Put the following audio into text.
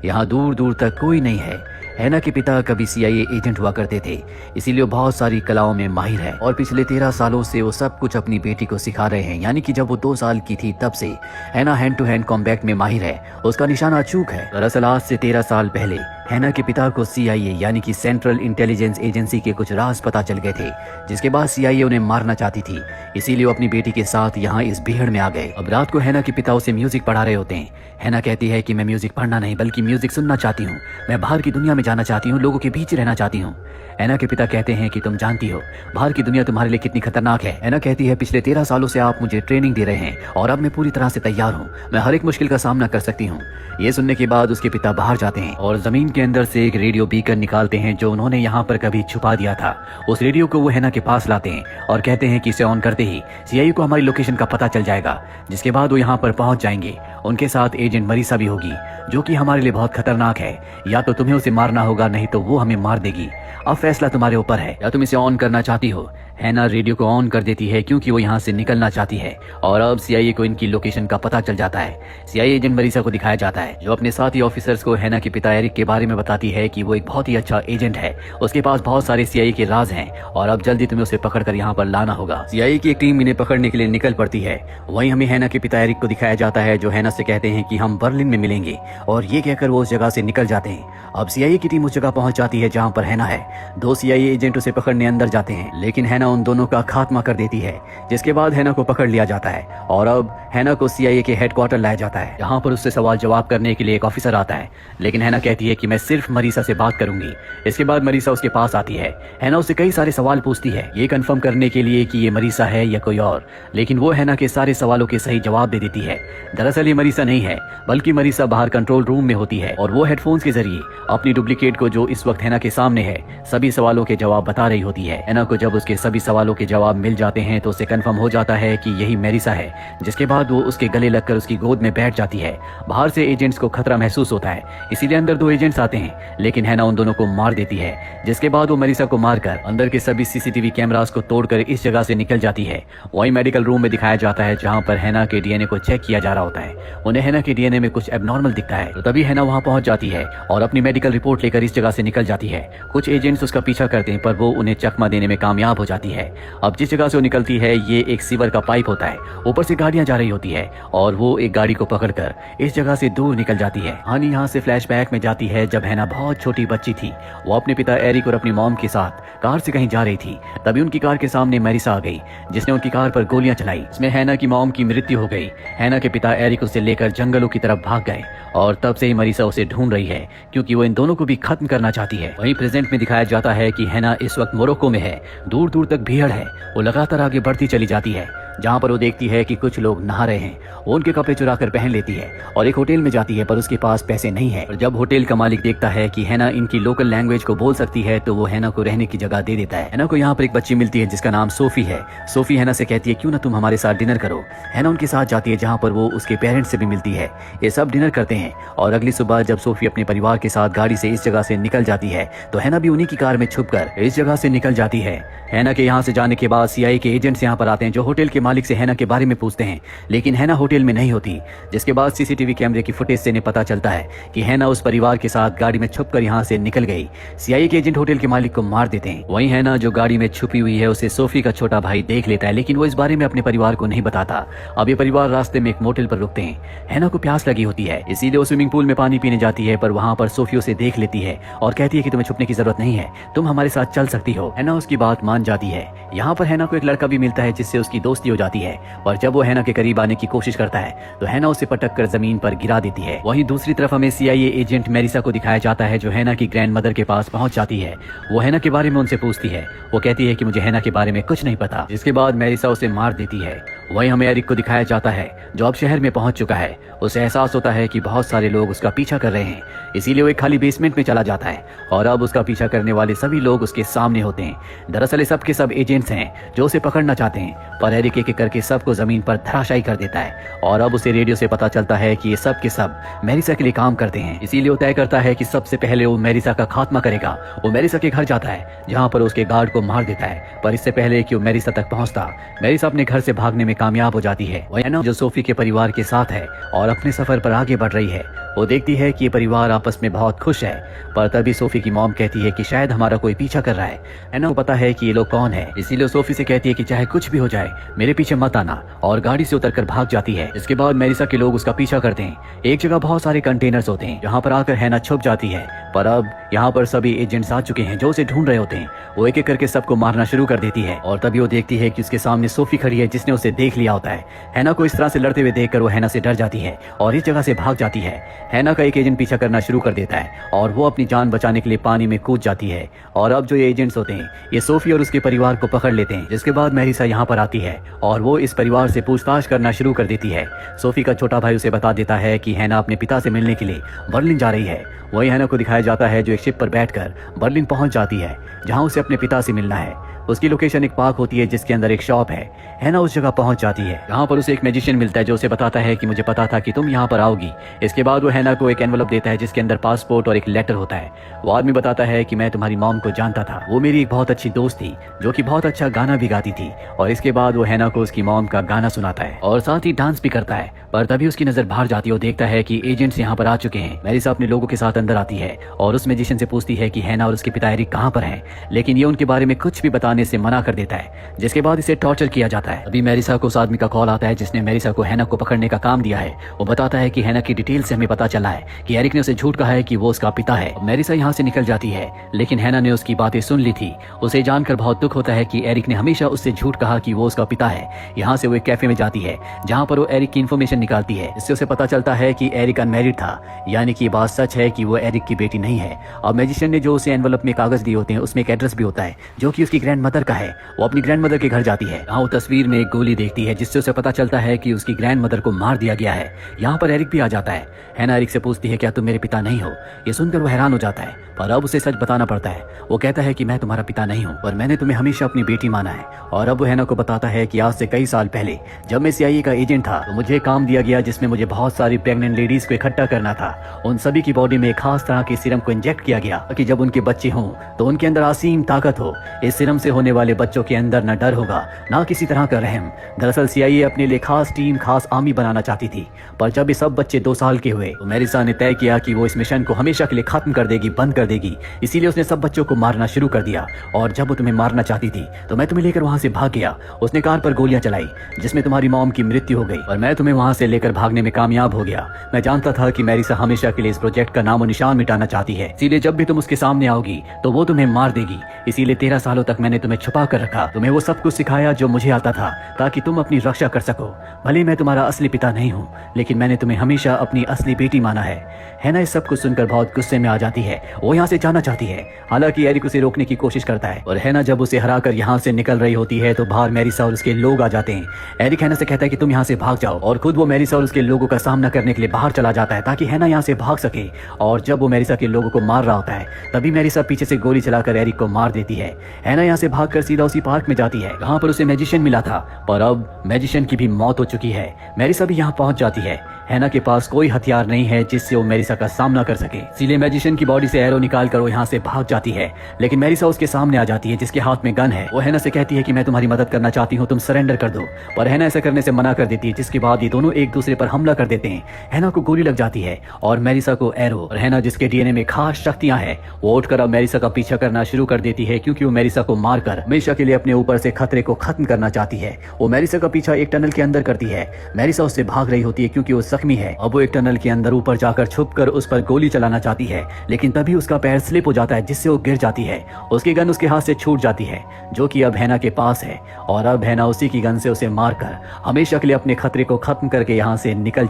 यहाँ दूर दूर तक कोई नहीं है। हैना के पिता कभी CIA एजेंट हुआ करते थे, इसीलिए वो बहुत सारी कलाओं में माहिर है और पिछले 13 सालों से वो सब कुछ अपनी बेटी को सिखा रहे हैं। यानी कि जब वो 2 साल की थी तब से हैना हैंड टू हैंड कॉम्बैट में माहिर है, उसका निशाना अचूक है। दरअसल आज से 13 साल पहले हैना के पिता को CIA यानी कि सेंट्रल इंटेलिजेंस एजेंसी के कुछ राज पता चल गए थे, जिसके बाद CIA उन्हें मारना चाहती थी, इसीलिए वो अपनी बेटी के साथ यहाँ इस भीड़ में आ गए। अब रात को हैना के पिता उसे म्यूजिक पढ़ा रहे होते हैं। हैना कहती है कि मैं म्यूजिक पढ़ना नहीं बल्कि म्यूजिक सुनना चाहती हूँ, मैं बाहर की दुनिया में जाना चाहती हूँ, लोगों के बीच रहना चाहती हूँ। हैना के पिता कहते हैं कि तुम जानती हो बाहर की दुनिया तुम्हारे लिए कितनी खतरनाक है। हैना कहती है पिछले 13 सालों से आप मुझे ट्रेनिंग दे रहे हैं और अब मैं पूरी तरह से तैयार हूँ, मैं हर एक मुश्किल का सामना कर सकती हूँ। ये सुनने के बाद उसके पिता बाहर जाते हैं और जमीन के अंदर से एक रेडियो बीकन निकालते हैं जो उन्होंने यहाँ पर कभी छुपा दिया था। उस रेडियो को वो हैना के पास लाते हैं और कहते हैं कि इसे ऑन करते ही CIA को हमारी लोकेशन का पता चल जाएगा, जिसके बाद वो यहाँ पर पहुंच जाएंगे। उनके साथ एजेंट मरीसा भी होगी जो कि हमारे लिए बहुत खतरनाक है। या तो तुम्हें उसे मारना होगा, नहीं तो वो हमें मार देगी। अब फैसला तुम्हारे ऊपर है, या तुम इसे ऑन करना चाहती हो। हैना रेडियो को ऑन कर देती है क्योंकि वो यहाँ से निकलना चाहती है और अब CIA को इनकी लोकेशन का पता चल जाता है। CIA एजेंट मरीसा को दिखाया जाता है जो अपने साथी ऑफिसर्स को हैना के पिता एरिक के बारे में बताती है कि वो एक बहुत ही अच्छा एजेंट है, उसके पास बहुत सारे CIA के राज हैं और अब जल्दी तुम्हें उसे पकड़ कर यहाँ पर लाना होगा। CIA की एक टीम इन्हें पकड़ने के लिए निकल पड़ती है। वहीं हमें हैना के पिता एरिक को दिखाया जाता है जो हैना से कहते हैं कि हम बर्लिन में मिलेंगे और ये कहकर वो उस जगह से निकल जाते हैं। अब CIA की टीम उस जगह पहुंच जाती है जहाँ पर हैना है। 2 CIA एजेंट उसे पकड़ने अंदर जाते हैं, लेकिन हैना उन दोनों का खात्मा कर देती है, जिसके बाद हैना को पकड़ लिया जाता है और अब हैना को CIA के हेडक्वार्टर लाया जाता है, जहाँ पर उससे सवाल जवाब करने के लिए एक ऑफिसर आता है। लेकिन हैना कहती है कि मैं सिर्फ मरीसा से बात करूंगी। इसके बाद मरीसा उसके पास आती है। हैना उससे कई सारे सवाल पूछती है ये कंफर्म करने के लिए कि ये मरीसा है या कोई और, लेकिन वो हैना के सारे सवालों के सही जवाब दे देती है। दरअसल ये मरीसा नहीं है, बल्कि मरीसा बाहर कंट्रोल रूम में होती है और वो हेडफोन्स के जरिए अपनी डुप्लीकेट को, जो इस वक्त हैना के सामने है, सभी सवालों के जवाब बता रही होती है। हैना को जब उसके सभी सवालों के जवाब मिल जाते हैं तो उसे कंफर्म हो जाता है कि यही मरीसा है, जिसके बाद वो उसके गले लगकर उसकी गोद में बैठ जाती है। बाहर से एजेंट्स को खतरा महसूस होता है, इसीलिए अंदर 2 एजेंट्स आते हैं, लेकिन हैना उन दोनों को मार देती है, जिसके बाद वो मरीसा को मारकर अंदर के सभी CCTV कैमरास को तोड़कर इस जगह से निकल जाती है। वही मेडिकल रूम में दिखाया जाता है जहाँ पर हैना के DNA को चेक किया जा रहा होता है। उन्हें हैना के DNA में कुछ एबनॉर्मल दिखता है, तो तभी हैना वहाँ पहुंच जाती है और अपनी मेडिकल रिपोर्ट लेकर इस जगह से निकल जाती है। कुछ एजेंट्स उसका पीछा करते हैं पर वो उन्हें चकमा देने में कामयाब हो जाती है। अब जिस जगह से वो निकलती है ये एक सीवर का पाइप होता है, ऊपर से गाड़ियां जा रही होती है और वो एक गाड़ी को पकड़कर इस जगह से दूर निकल जाती है। कहानी यहाँ से फ्लैशबैक में जाती है जब हैना बहुत छोटी बच्ची थी। वो अपने पिता एरिक और अपनी मॉम के साथ कार से कहीं जा रही थी, तभी उनकी कार के सामने मरीसा आ गई, जिसने उनकी कार पर गोलियां चलाई। इसमें हैना की मॉम की मृत्यु हो गई। हैना के पिता एरिक उसे लेकर जंगलों की तरफ भाग गए और तब से ही मरीसा उसे ढूंढ रही है क्योंकि वो इन दोनों को भी खत्म करना चाहती है। वहीं प्रेजेंट में दिखाया जाता है कि हैना इस वक्त मोरक्को में है। दूर दूर तक भीड़ है, वो लगातार आगे बढ़ती चली जाती है जहाँ पर वो देखती है कि कुछ लोग नहा रहे हैं। वो उनके कपड़े चुरा कर पहन लेती है और एक होटल में जाती है, पर उसके पास पैसे नहीं है। और जब होटल का मालिक देखता है कि हैना इनकी लोकल लैंग्वेज को बोल सकती है तो वो हैना को रहने की जगह दे देता है। हैना को यहाँ पर एक बच्ची मिलती है जिसका नाम सोफी है। सोफी हैना से कहती है क्यों ना तुम हमारे साथ डिनर करो। हैना उनके साथ जाती है जहाँ पर वो उसके पेरेंट्स से भी मिलती है। ये सब डिनर करते हैं और अगली सुबह जब सोफी अपने परिवार के साथ गाड़ी से इस जगह से निकल जाती है तो हैना भी उन्हीं की कार में छुपकर इस जगह से निकल जाती है। हैना के यहाँ से जाने के बाद CIA के एजेंट्स यहाँ पर आते हैं जो होटल के मालिक से हैना के बारे में पूछते हैं, लेकिन हैना होटल में नहीं होती, जिसके बाद CCTV कैमरे की फुटेज से इन्हें पता चलता है कि हैना उस परिवार के साथ गाड़ी में छुपकर यहाँ से निकल गई। CIA के एजेंट होटल के मालिक को मार देते हैं। वहीं हैना जो गाड़ी में छुपी हुई है उसे सोफी का छोटा भाई देख लेता है, लेकिन वो इस बारे में अपने परिवार को नहीं बताता। अब ये परिवार रास्ते में एक मोटेल पर रुकते हैं। हैना को प्यास लगी होती है, इसीलिए वो स्विमिंग पूल में पानी पीने जाती है, पर वहाँ पर सोफी उसे देख लेती है और कहती है कि तुम्हें छुपने की जरूरत नहीं है, तुम हमारे साथ चल सकती हो। हैना उसकी बात मान जाती है। यहाँ पर हैना को एक लड़का भी मिलता है जिससे उसकी दोस्ती हो जाती है, पर जब वो हैना के करीब आने की कोशिश करता है तो हैना उसे पटक कर जमीन पर गिरा देती है। वहीं दूसरी तरफ हमें CIA एजेंट मेरिसा को दिखाया जाता है जो हैना की ग्रैंड मदर के पास पहुंच जाती है। वो हैना के बारे में उनसे पूछती है। वो कहती है कि मुझे हैना के बारे में कुछ नहीं पता, जिसके बाद मेरिसा उसे मार देती है। वहीं हमें एरिक को दिखाया जाता है जो अब शहर में पहुंच चुका है। उसे एहसास होता है कि बहुत सारे लोग उसका पीछा कर रहे हैं, इसीलिए वो एक खाली बेसमेंट में चला जाता है और अब उसका पीछा करने वाले सभी लोग उसके सामने होते हैं। दरअसल सब के सब एजेंट्स हैं जो उसे पकड़ना चाहते हैं, पर एरिक एक करके सबको जमीन पर धराशायी कर देता है और अब उसे रेडियो से पता चलता है कि ये सब के सब मेरिसा के लिए काम करते हैं। इसीलिए वो तय करता है कि सबसे पहले वो मेरिसा का खात्मा करेगा। वो मेरिसा के घर जाता है जहाँ पर उसके गार्ड को मार देता है, पर इससे पहले कि वो मेरिसा तक पहुँचता मेरिसा अपने घर से भागने में कामयाब हो जाती है। वह हैना जो सोफी के परिवार के साथ है और अपने सफर पर आगे बढ़ रही है, वो देखती है कि ये परिवार आपस में बहुत खुश है, पर तभी सोफी की मॉम कहती है कि शायद हमारा कोई पीछा कर रहा है। हैना को पता है कि ये लोग कौन है, इसीलिए सोफी से कहती है कि चाहे कुछ भी हो जाए मेरे पीछे मत आना, और गाड़ी से उतरकर भाग जाती है। इसके बाद मेरिसा के लोग उसका पीछा करते हैं। एक जगह बहुत सारे कंटेनर्स होते हैं जहाँ पर आकर हैना छुप जाती है, पर अब यहाँ पर सभी एजेंट्स आ चुके हैं जो उसे ढूंढ रहे होते हैं। वो एक एक करके सबको मारना शुरू कर देती है, और तभी वो देखती है कि उसके सामने सोफी खड़ी है जिसने उसे देख लिया होता है। हैना को इस तरह से लड़ते हुए देखकर वो हैना से डर जाती है और इस जगह से भाग जाती है। हैना का एक एजेंट पीछा करना शुरू कर देता है और वो अपनी जान बचाने के लिए पानी में कूद जाती है, और अब जो ये एजेंट्स होते हैं ये सोफी और उसके परिवार को पकड़ लेते हैं। जिसके बाद मेरिसा यहाँ पर आती है और वो इस परिवार से पूछताछ करना शुरू कर देती है। सोफी का छोटा भाई उसे बता देता है कि हैना अपने पिता से मिलने के लिए बर्लिन जा रही है। वही हैना को दिखाया जाता है जो एक शिप पर बैठकर बर्लिन पहुंच जाती है जहां उसे अपने पिता से मिलना है। उसकी लोकेशन एक पार्क होती है जिसके अंदर एक शॉप है। हैना उस जगह पहुंच जाती है जहां पर उसे एक मैजिशियन मिलता है जो उसे बताता है कि मुझे पता था कि तुम यहाँ पर आओगी। इसके बाद वो हैना को एक एनवलप देता है जिसके अंदर पासपोर्ट और एक लेटर होता है। वो आदमी बताता है कि मैं तुम्हारी मॉम को जानता था, वो मेरी एक बहुत अच्छी दोस्त थी जो कि बहुत अच्छा गाना भी गाती थी। और इसके बाद वो हैना को उसकी मॉम का गाना सुनाता है और साथ ही डांस भी करता है। पर तभी उसकी नजर बाहर जाती है और देखता है कि एजेंट्स यहाँ पर आ चुके हैं। मेरिसा अपने लोगों के साथ अंदर आती है और उस मैजिशियन से पूछती है कि हैना और उसके पिता एरिक कहाँ पर हैं, लेकिन ये उनके बारे में कुछ भी बताने से मना कर देता है। जिसके बाद इसे टॉर्चर किया जाता है। अभी मेरिसा को उस आदमी का कॉल आता है जिसने मेरिसा को हैना को पकड़ने का काम दिया है। वो बताता है कि हैना की डिटेल से हमें पता चला है कि एरिक ने उसे झूठ कहा है कि वो उसका पिता है। मेरिसा यहाँ से निकल जाती है, लेकिन हैना ने उसकी बातें सुन ली थी। उसे जानकर बहुत दुख होता है कि एरिक ने हमेशा उससे झूठ कहा कि वो उसका पिता है। यहाँ से वो एक कैफे में जाती है जहाँ पर वो एरिक की इन्फॉर्मेशन निकालती है। इससे उसे पता चलता है कि एरिक अनमैरिड था, यानी कि बात सच है कि वो एरिक की बेटी नहीं है। और मैजिशियन ने जो उसे एनवलप में कागज दिए होते हैं उसमें एक एड्रेस भी होता है जो कि उसकी ग्रैंड मदर का है। वो अपनी ग्रैंड मदर के घर जाती है। यहाँ वो तस्वीर में एक गोली देखती है जिससे उसे पता चलता है कि उसकी ग्रैंड मदर को मार दिया गया है। यहाँ पर एरिक भी आ जाता है। हैना एरिक से पूछती है क्या तुम मेरे पिता नहीं हो। ये सुनकर वो हैरान हो जाता है, पर अब उसे सच बताना पड़ता है। वो कहता है कि मैं तुम्हारा पिता नहीं हूँ, पर मैंने तुम्हें हमेशा अपनी बेटी माना है। और अब वो हैना को बताता है कि आज से कई साल पहले जब मैं CIA का एजेंट था तो मुझे काम दिया गया जिसमें मुझे बहुत सारी प्रेग्नेंट लेडीज को इकट्ठा करना था। उन सभी की बॉडी में एक खास तरह के सीरम को इंजेक्ट किया गया कि जब उनके बच्चे हों तो उनके अंदर असीम ताकत हो। इस सीरम से होने वाले बच्चों के अंदर न डर होगा ना किसी तरह का रहम। दरअसल CIA अपने लिए खास टीम, खास आर्मी बनाना चाहती थी, पर जब ये सब बच्चे 2 साल के हुए तो मेरिसा ने तय किया कि वो इस मिशन को हमेशा के लिए खत्म कर देगी, बंद कर देगी। इसीलिए उसने सब बच्चों को मारना शुरू कर दिया। और जब वो तुम्हें मारना चाहती थी तो मैं तुम्हें लेकर वहां से भाग गया। उसने कार पर गोलियां चलाई जिसमें तुम्हारी मॉम की मृत्यु हो गई, और मैं तुम्हें वहां से लेकर भागने में कामयाब हो गया। मैं जानता था कि मेरिसा हमेशा के लिए इस प्रोजेक्ट का नामो निशान मिटाना चाहती है, इसीलिए जब भी तुम उसके सामने आओगी तो वो तुम्हें मार देगी। इसीलिए 13 सालों तक मैंने तुम्हें छुपा कर रखा, तुम्हें वो सब कुछ सिखाया जो मुझे आता था ताकि तुम अपनी रक्षा कर सको। भले मैं तुम्हारा असली पिता नहीं हूँ, लेकिन मैंने तुम्हें हमेशा अपनी असली बेटी माना है। हैना इस सब कुछ सुनकर बहुत गुस्से में आ जाती है। वो यहाँ से जाना चाहती है, हालांकि एरिक उसे रोकने की कोशिश करता है। और हैना जब उसे हराकर यहाँ से निकल रही होती है तो बाहर मेरिसा और उसके लोग आ जाते हैं। एरिक हैना से कहता है कि तुम यहाँ से भाग जाओ, और खुद वो मेरिसा और उसके लोगों का सामना करने के लिए बाहर चला जाता है ताकि हैना यहाँ से भाग सके। और जब वो मेरिसा के लोगों को मार रहा होता है तभी मेरिसा पीछे से गोली चलाकर एरिक को मार देती है। हैना यहाँ से भागकर सीधा उसी पार्क में जाती है जहाँ पर उसे मैजिशियन मिला था, पर अब मैजिशियन की भी मौत हो चुकी है। मेरिसा भी यहाँ पहुंच जाती है। हैना के पास कोई हथियार नहीं है जिससे वो मेरिसा का सामना कर सके, इसीलिए मैजिशियन की बॉडी से एरो निकालकर वो यहाँ से भाग जाती है। लेकिन मेरिसा उसके सामने आ जाती है जिसके हाथ में गन है। वो हैना से कहती है कि मैं तुम्हारी मदद करना चाहती हूँ, तुम सरेंडर कर दो। पर हैना ऐसा करने से मना कर देती है, जिसके बाद ये दोनों एक दूसरे पर हमला कर देते हैं। हैना को गोली लग जाती है और मेरिसा को एरो। और हैना जिसके DNA में खास शक्तियां हैं वो उठकर अब मेरिसा का पीछा करना शुरू कर देती है, क्योंकि वो मेरिसा को मारकर हमेशा के लिए अपने ऊपर से खतरे को खत्म करना चाहती है। वो मेरिसा का पीछा एक टनल के अंदर करती है। मेरिसा उससे भाग रही होती है क्योंकि वो जख्मी है। अब वो एक टनल के अंदर ऊपर जाकर छुपकर उस पर गोली चलाना चाहती है, लेकिन तभी उसका पैर स्लिप हो जाता है जिससे वो गिर जाती है। उसकी गन उसके हाथ से छूट जाती है जो कि अब हैना के पास है, और अब हैना उसी की गन से उसे मारकर हमेशा के लिए अपने खतरे को खत्म करके यहाँ से निकल